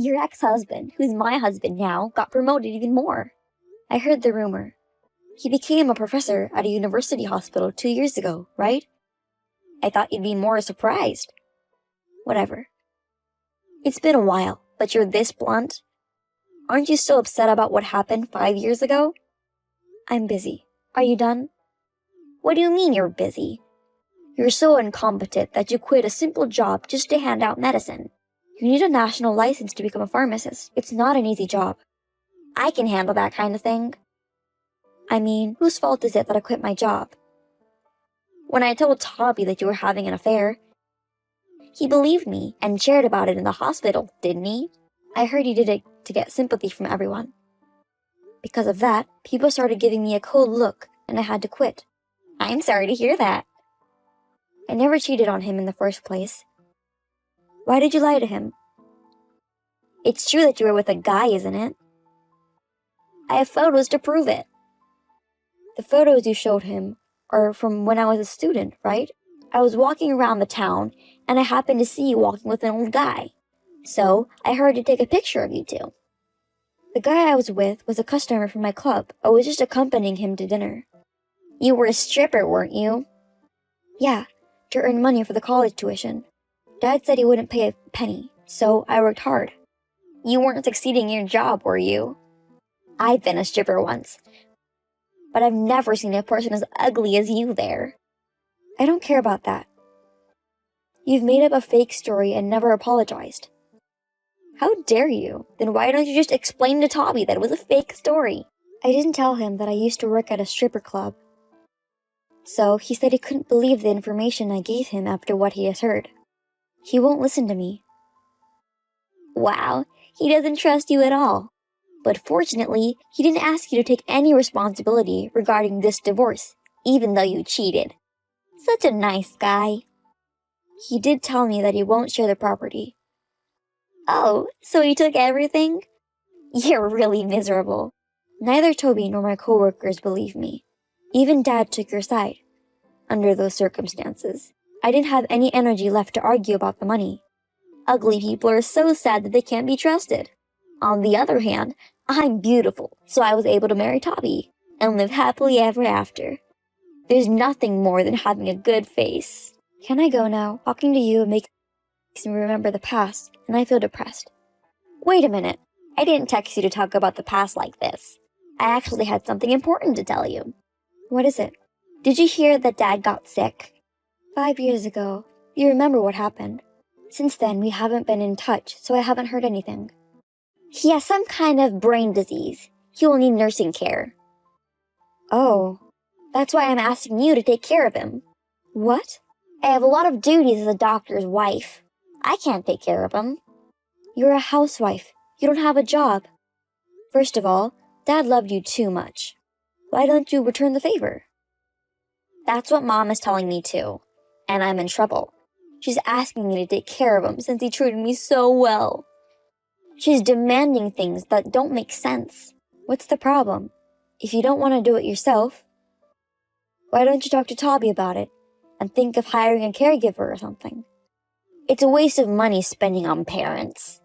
Your ex-husband, who's my husband now, got promoted even more. I heard the rumor. He became a professor at a university hospital 2 years ago, right? I thought you'd be more surprised. Whatever. It's been a while, but you're this blunt? Aren't you still upset about what happened 5 years ago? I'm busy. Are you done? What do you mean you're busy? You're so incompetent that you quit a simple job just to hand out medicine. You need a national license to become a pharmacist. It's not an easy job. I can handle that kind of thing. I mean, whose fault is it that I quit my job? When I told Toby that you were having an affair, he believed me and shared about it in the hospital, didn't he? I heard he did it to get sympathy from everyone. Because of that, people started giving me a cold look, and I had to quit. I'm sorry to hear that. I never cheated on him in the first place. Why did you lie to him? It's true that you were with a guy, isn't it? I have photos to prove it. The photos you showed him are from when I was a student, right? I was walking around the town, and I happened to see you walking with an old guy. So, I hurried to take a picture of you two. The guy I was with was a customer from my club. I was just accompanying him to dinner. You were a stripper, weren't you? Yeah, to earn money for the college tuition. Dad said he wouldn't pay a penny, so I worked hard. You weren't succeeding in your job, were you? I've been a stripper once, but I've never seen a person as ugly as you there. I don't care about that. You've made up a fake story and never apologized. How dare you? Then why don't you just explain to Toby that it was a fake story? I didn't tell him that I used to work at a stripper club. So he said he couldn't believe the information I gave him after what he has heard. He won't listen to me. Wow, he doesn't trust you at all. But fortunately, he didn't ask you to take any responsibility regarding this divorce, even though you cheated. Such a nice guy. He did tell me that he won't share the property. Oh, so he took everything? You're really miserable. Neither Toby nor my coworkers believe me. Even Dad took your side. Under those circumstances, I didn't have any energy left to argue about the money. Ugly people are so sad that they can't be trusted. On the other hand, I'm beautiful, so I was able to marry Toby and live happily ever after. There's nothing more than having a good face. Can I go now? Talking to you makes me remember the past, and I feel depressed. Wait a minute. I didn't text you to talk about the past like this. I actually had something important to tell you. What is it? Did you hear that Dad got sick? 5 years ago. You remember what happened. Since then, we haven't been in touch, so I haven't heard anything. He has some kind of brain disease. He will need nursing care. Oh, that's why I'm asking you to take care of him. What? I have a lot of duties as a doctor's wife. I can't take care of him. You're a housewife. You don't have a job. First of all, Dad loved you too much. Why don't you return the favor? That's what Mom is telling me too, and I'm in trouble. She's asking me to take care of him since he treated me so well. She's demanding things that don't make sense. What's the problem? If you don't want to do it yourself, why don't you talk to Toby about it and think of hiring a caregiver or something? It's a waste of money spending on parents.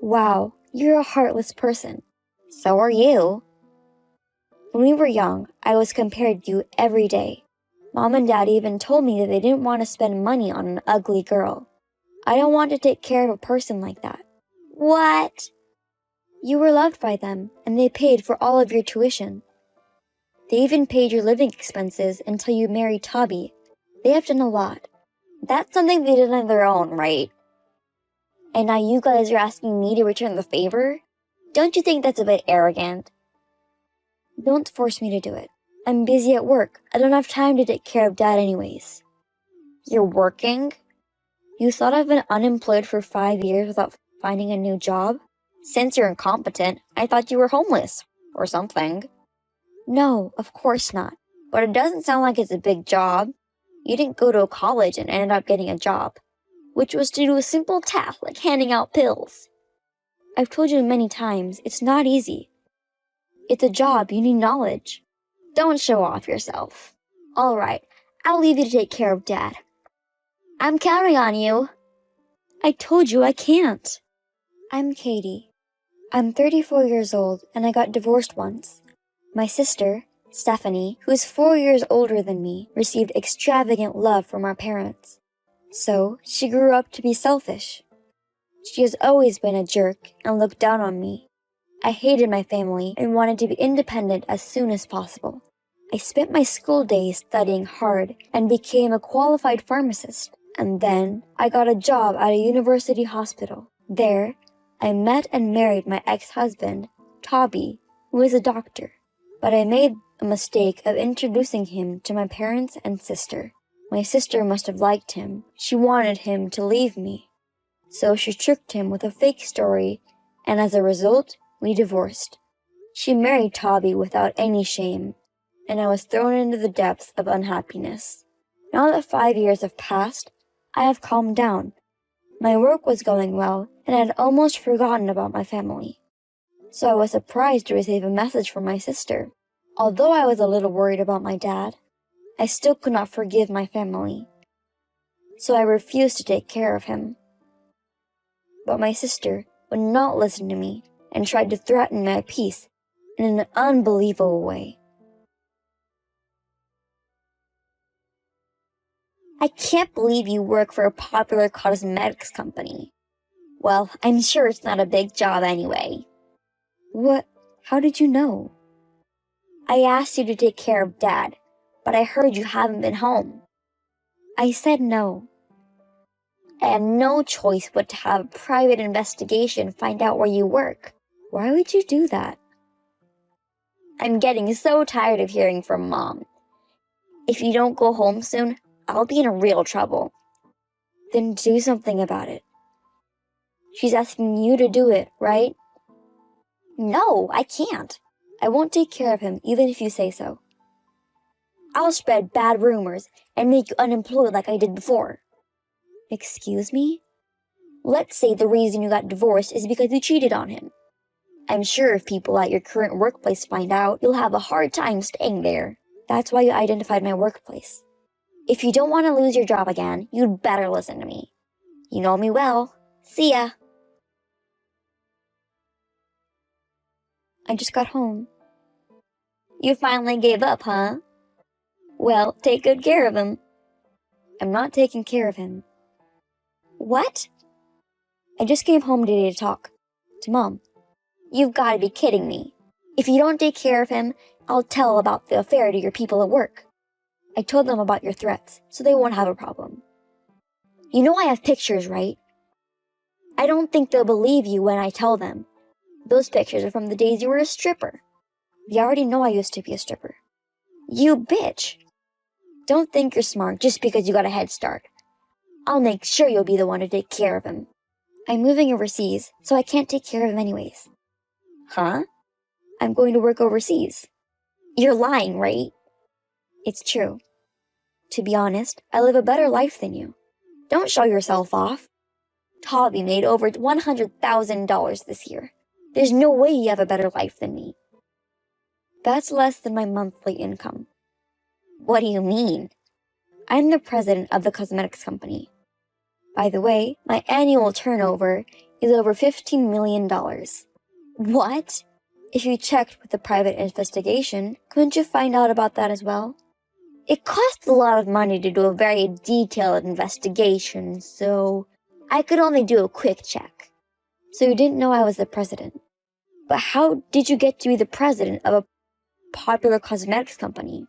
Wow, you're a heartless person. So are you. When we were young, I was compared to you every day. Mom and Dad even told me that they didn't want to spend money on an ugly girl. I don't want to take care of a person like that. What? You were loved by them, and they paid for all of your tuition. They even paid your living expenses until you married Toby. They have done a lot. That's something they did on their own, right? And now you guys are asking me to return the favor? Don't you think that's a bit arrogant? Don't force me to do it. I'm busy at work. I don't have time to take care of Dad anyways. You're working? You thought I've been unemployed for 5 years without finding a new job? Since you're incompetent, I thought you were homeless, or something. No, of course not. But it doesn't sound like it's a big job. You didn't go to a college and ended up getting a job, which was to do a simple task like handing out pills. I've told you many times, it's not easy. It's a job, you need knowledge. Don't show off yourself. Alright, I'll leave you to take care of Dad. I'm counting on you. I told you I can't. I'm Katie. I'm 34 years old and I got divorced once. My sister, Stephanie, who is 4 years older than me, received extravagant love from our parents. So, she grew up to be selfish. She has always been a jerk and looked down on me. I hated my family and wanted to be independent as soon as possible. I spent my school days studying hard and became a qualified pharmacist. And then I got a job at a university hospital. There, I met and married my ex-husband, Toby, who is a doctor. But I made a mistake of introducing him to my parents and sister. My sister must have liked him. She wanted him to leave me. So she tricked him with a fake story, and as a result, we divorced. She married Toby without any shame, and I was thrown into the depths of unhappiness. Now that 5 years have passed, I have calmed down. My work was going well, and I had almost forgotten about my family. So I was surprised to receive a message from my sister. Although I was a little worried about my dad, I still could not forgive my family. So I refused to take care of him. But my sister would not listen to me and tried to threaten my peace in an unbelievable way. I can't believe you work for a popular cosmetics company. Well, I'm sure it's not a big job anyway. What? How did you know? I asked you to take care of Dad, but I heard you haven't been home. I said no. I had no choice but to have a private investigation find out where you work. Why would you do that? I'm getting so tired of hearing from Mom. If you don't go home soon, I'll be in real trouble. Then do something about it. She's asking you to do it, right? No, I can't. I won't take care of him even if you say so. I'll spread bad rumors and make you unemployed like I did before. Excuse me? Let's say the reason you got divorced is because you cheated on him. I'm sure if people at your current workplace find out, you'll have a hard time staying there. That's why you identified my workplace. If you don't want to lose your job again, you'd better listen to me. You know me well. See ya. I just got home. You finally gave up, huh? Well, take good care of him. I'm not taking care of him. What? I just came home today to talk to Mom. You've got to be kidding me. If you don't take care of him, I'll tell about the affair to your people at work. I told them about your threats, so they won't have a problem. You know I have pictures, right? I don't think they'll believe you when I tell them. Those pictures are from the days you were a stripper. They already know I used to be a stripper. You bitch! Don't think you're smart just because you got a head start. I'll make sure you'll be the one to take care of him. I'm moving overseas, so I can't take care of him anyways. Huh? I'm going to work overseas. You're lying, right? It's true. To be honest, I live a better life than you. Don't show yourself off. Toby made over $100,000 this year. There's no way you have a better life than me. That's less than my monthly income. What do you mean? I'm the president of the cosmetics company. By the way, my annual turnover is over $15 million. What? If you checked with the private investigation, couldn't you find out about that as well? It costs a lot of money to do a very detailed investigation, so I could only do a quick check. So you didn't know I was the president. But how did you get to be the president of a popular cosmetics company?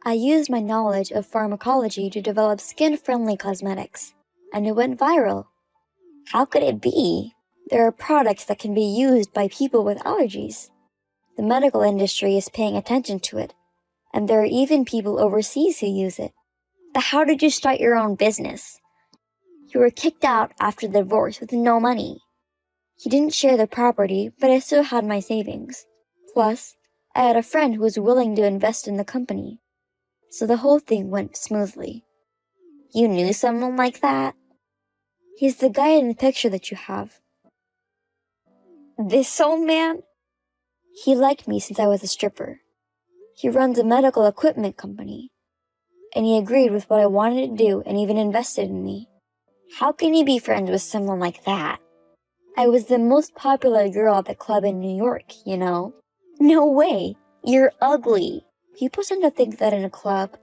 I used my knowledge of pharmacology to develop skin-friendly cosmetics, and it went viral. How could it be? There are products that can be used by people with allergies. The medical industry is paying attention to it, and there are even people overseas who use it. But how did you start your own business? You were kicked out after the divorce with no money. He didn't share the property, but I still had my savings. Plus, I had a friend who was willing to invest in the company. So the whole thing went smoothly. You knew someone like that? He's the guy in the picture that you have. This old man? He liked me since I was a stripper. He runs a medical equipment company. And he agreed with what I wanted to do and even invested in me. How can you be friends with someone like that? I was the most popular girl at the club in New York, you know. No way! You're ugly! People tend to think that in a club,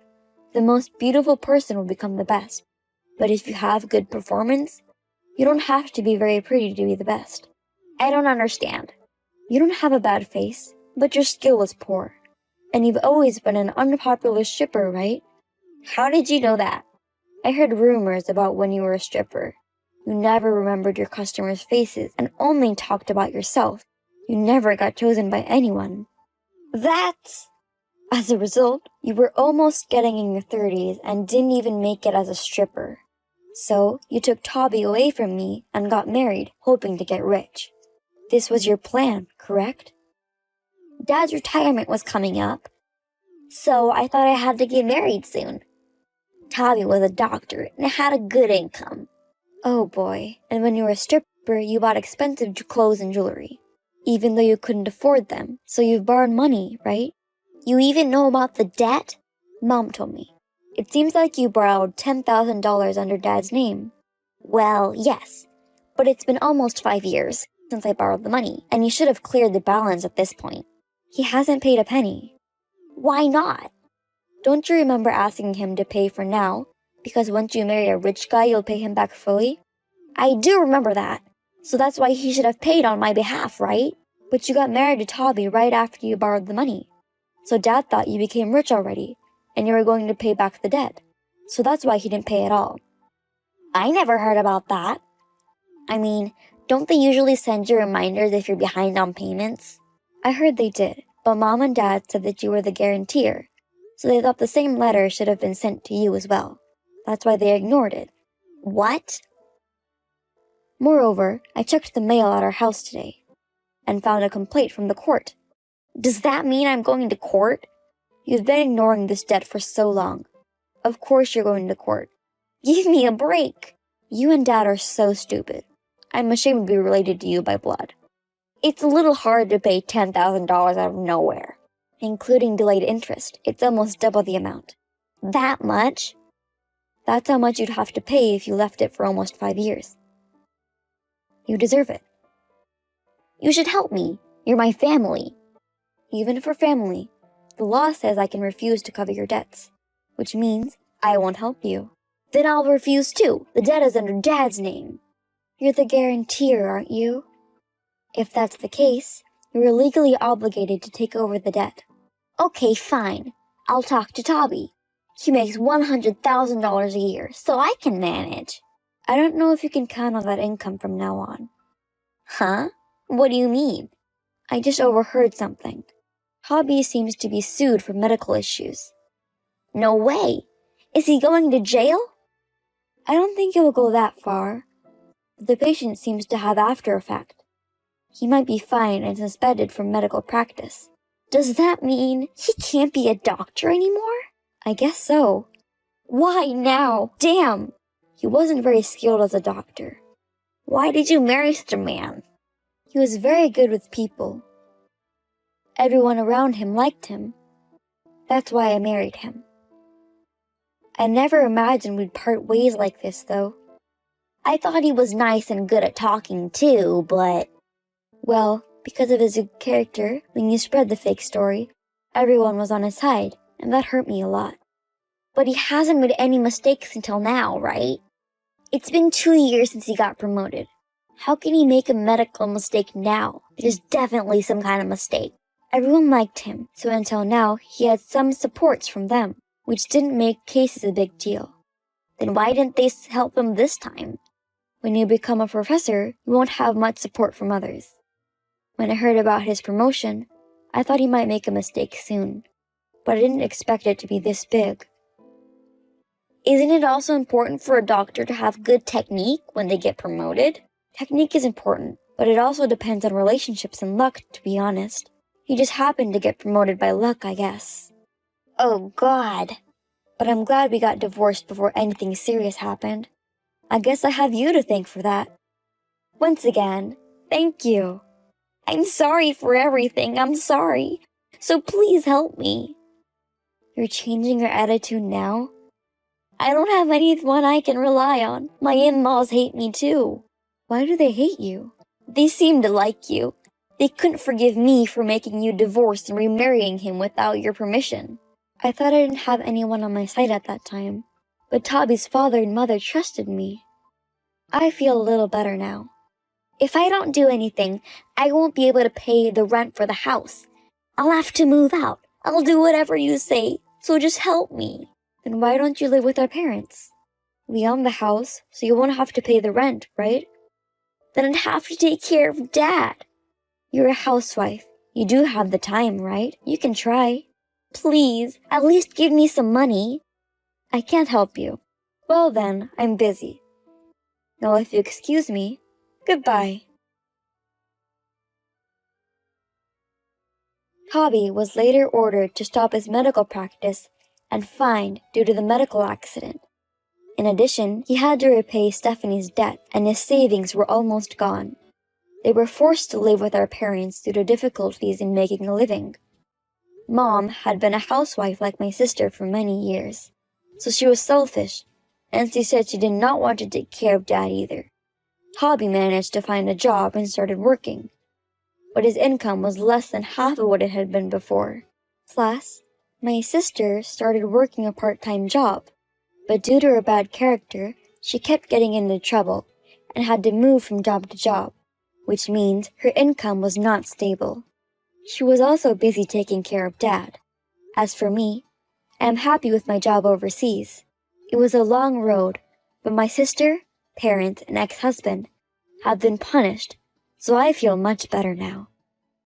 the most beautiful person will become the best. But if you have good performance, you don't have to be very pretty to be the best. I don't understand. You don't have a bad face, but your skill is poor. And you've always been an unpopular stripper, right? How did you know that? I heard rumors about when you were a stripper. You never remembered your customers' faces and only talked about yourself. You never got chosen by anyone. That's... As a result, you were almost getting in your 30s and didn't even make it as a stripper. So, you took Toby away from me and got married, hoping to get rich. This was your plan, correct? Dad's retirement was coming up, so I thought I had to get married soon. Toby was a doctor and had a good income. Oh boy, and when you were a stripper, you bought expensive clothes and jewelry, even though you couldn't afford them, so you've borrowed money, right? You even know about the debt? Mom told me. It seems like you borrowed $10,000 under Dad's name. Well, yes, but it's been almost 5 years since I borrowed the money, and you should have cleared the balance at this point. He hasn't paid a penny. Why not? Don't you remember asking him to pay for now, because once you marry a rich guy, you'll pay him back fully? I do remember that, so that's why he should have paid on my behalf, right? But you got married to Toby right after you borrowed the money. So Dad thought you became rich already, and you were going to pay back the debt. So that's why he didn't pay at all. I never heard about that. I mean, don't they usually send you reminders if you're behind on payments? I heard they did, but Mom and Dad said that you were the guarantor, so they thought the same letter should have been sent to you as well. That's why they ignored it. What? Moreover, I checked the mail at our house today, and found a complaint from the court. Does that mean I'm going to court? You've been ignoring this debt for so long. Of course you're going to court. Give me a break. You and Dad are so stupid. I'm ashamed to be related to you by blood. It's a little hard to pay $10,000 out of nowhere. Including delayed interest, it's almost double the amount. That much? That's how much you'd have to pay if you left it for almost 5 years. You deserve it. You should help me. You're my family. Even for family, the law says I can refuse to cover your debts, which means I won't help you. Then I'll refuse too. The debt is under Dad's name. You're the guarantor, aren't you? If that's the case, you're legally obligated to take over the debt. Okay, fine. I'll talk to Toby. He makes $100,000 a year, so I can manage. I don't know if you can count on that income from now on. Huh? What do you mean? I just overheard something. Toby seems to be sued for medical issues. No way! Is he going to jail? I don't think it will go that far. The patient seems to have after effect. He might be fined and suspended from medical practice. Does that mean he can't be a doctor anymore? I guess so. Why now? Damn! He wasn't very skilled as a doctor. Why did you marry such a man? He was very good with people. Everyone around him liked him. That's why I married him. I never imagined we'd part ways like this, though. I thought he was nice and good at talking, too, but... Well, because of his character, when you spread the fake story, everyone was on his side, and that hurt me a lot. But he hasn't made any mistakes until now, right? It's been 2 years since he got promoted. How can he make a medical mistake now? There's definitely some kind of mistake. Everyone liked him, so until now, he had some supports from them, which didn't make cases a big deal. Then why didn't they help him this time? When you become a professor, you won't have much support from others. When I heard about his promotion, I thought he might make a mistake soon, but I didn't expect it to be this big. Isn't it also important for a doctor to have good technique when they get promoted? Technique is important, but it also depends on relationships and luck, to be honest. He just happened to get promoted by luck, I guess. Oh, God. But I'm glad we got divorced before anything serious happened. I guess I have you to thank for that. Once again, thank you. I'm sorry for everything, I'm sorry. So please help me. You're changing your attitude now? I don't have anyone I can rely on. My in-laws hate me too. Why do they hate you? They seemed to like you. They couldn't forgive me for making you divorce and remarrying him without your permission. I thought I didn't have anyone on my side at that time, but Toby's father and mother trusted me. I feel a little better now. If I don't do anything, I won't be able to pay the rent for the house. I'll have to move out. I'll do whatever you say, so just help me. Then why don't you live with our parents? We own the house, so you won't have to pay the rent, right? Then I'd have to take care of Dad. You're a housewife. You do have the time, right? You can try. Please, at least give me some money. I can't help you. Well then, I'm busy. Now if you excuse me, goodbye. Toby was later ordered to stop his medical practice and fined due to the medical accident. In addition, he had to repay Stephanie's debt, and his savings were almost gone. They were forced to live with our parents due to difficulties in making a living. Mom had been a housewife like my sister for many years, so she was selfish, and she said she did not want to take care of Dad either. Toby managed to find a job and started working, but his income was less than half of what it had been before. Plus, my sister started working a part-time job, but due to her bad character, she kept getting into trouble and had to move from job to job, which means her income was not stable. She was also busy taking care of Dad. As for me, I am happy with my job overseas. It was a long road, but my sister, parents, and ex-husband have been punished, so I feel much better now.